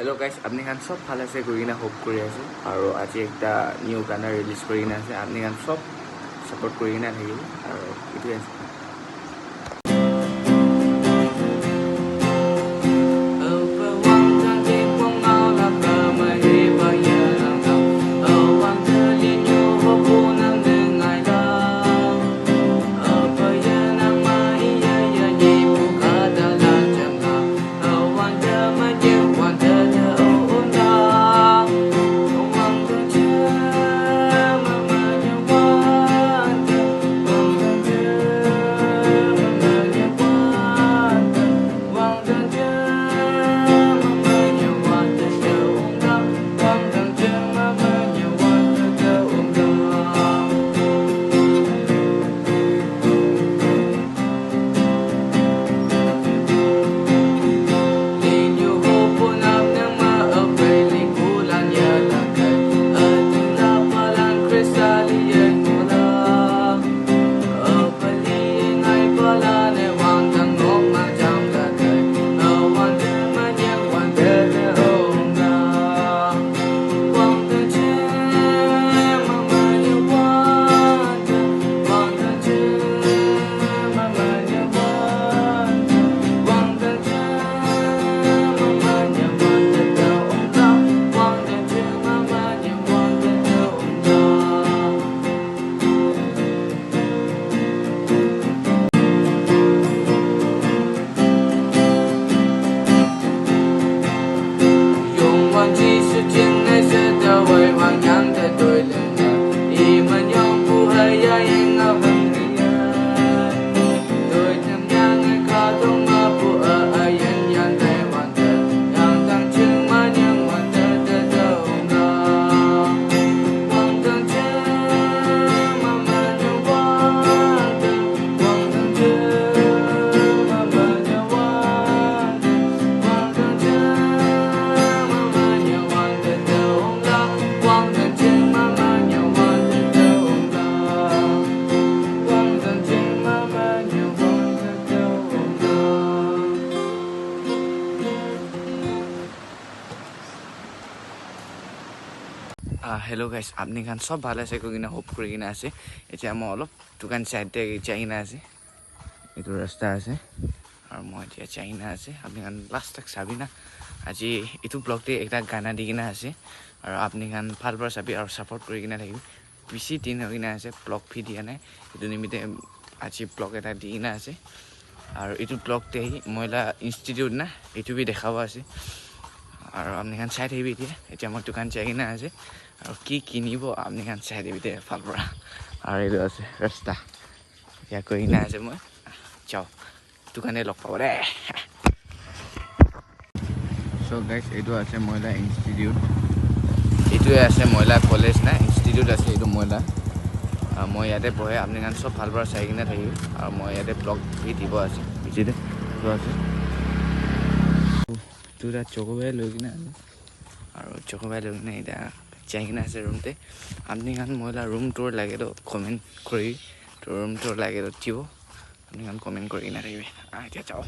Hello guys, আপনি গান সব ভালো আছে করি না হোপ করে আছে আর আজি একটা নিউ গানা রিলিজ করি না আছে আপনি গান সব সাপোর্ট করি না থাকিব আর এটু আছে Hello guys, আপনি গান সব ভালো আছে করি না হোপ কৰি কিনে আছে এতিয়া মই অলপ দোকান সাইডে যাই না আছে এইটো ৰাস্তা আছে আৰু মই এতিয়া যাই না আছে আপনি গান লাষ্ট তক চাবি না আজি এইটো ব্লগতে একটা গানা দি কিনে আছে আৰু আপনি গান ভালপৰা চাবি আৰু সাপোৰ্ট কৰি কিনে থাকিবি বেছি দিন হৈ কিনে আছে ব্লগ ফি দিয়া নাই এইটো নিমিতে আজি ব্লগ এটা দি কিনে আছে আৰু এইটো ব্লগতে মহিলা ইনষ্টিটিউট না এইটো বি দেখাব আছে আৰু আপনি গান চাই থাকিবি এতিয়া মই দোকান যাই কিনে আছে আৰু কি কিনিব আপনি গান চাই দিবি দে ভালপৰা আৰু এইটো আছে ৰাস্তা এতিয়া কৰি কিনে আছে মই যাওঁ দোকানে লগ পাব দে সো গাইস এইটো আছে মহিলা ইনষ্টিটিউট এইটোৱে আছে মহিলা কলেজ না ইনষ্টিটিউট আছে এইটো মহিলা মই ইয়াতে বহে আপনি গান সব ভালপৰা চাই কিনে থাকিবি আৰু মই ইয়াতে ব্লগ ভি দিব আছে বুজিলে এইটো আছে দুটা চকোবাই লৈ কিনে আৰু চকোবাই লৈ কিনে এতিয়া যাই কিনে আছে ৰুমতে আপনি গান মহিলা ৰুম টুৰ লাগে তো কমেণ্ট কৰি তো ৰুম টুৰ লাগে তো দিব আপনি গান কমেণ্ট কৰি কিনে থাকিবি এতিয়া যাওঁ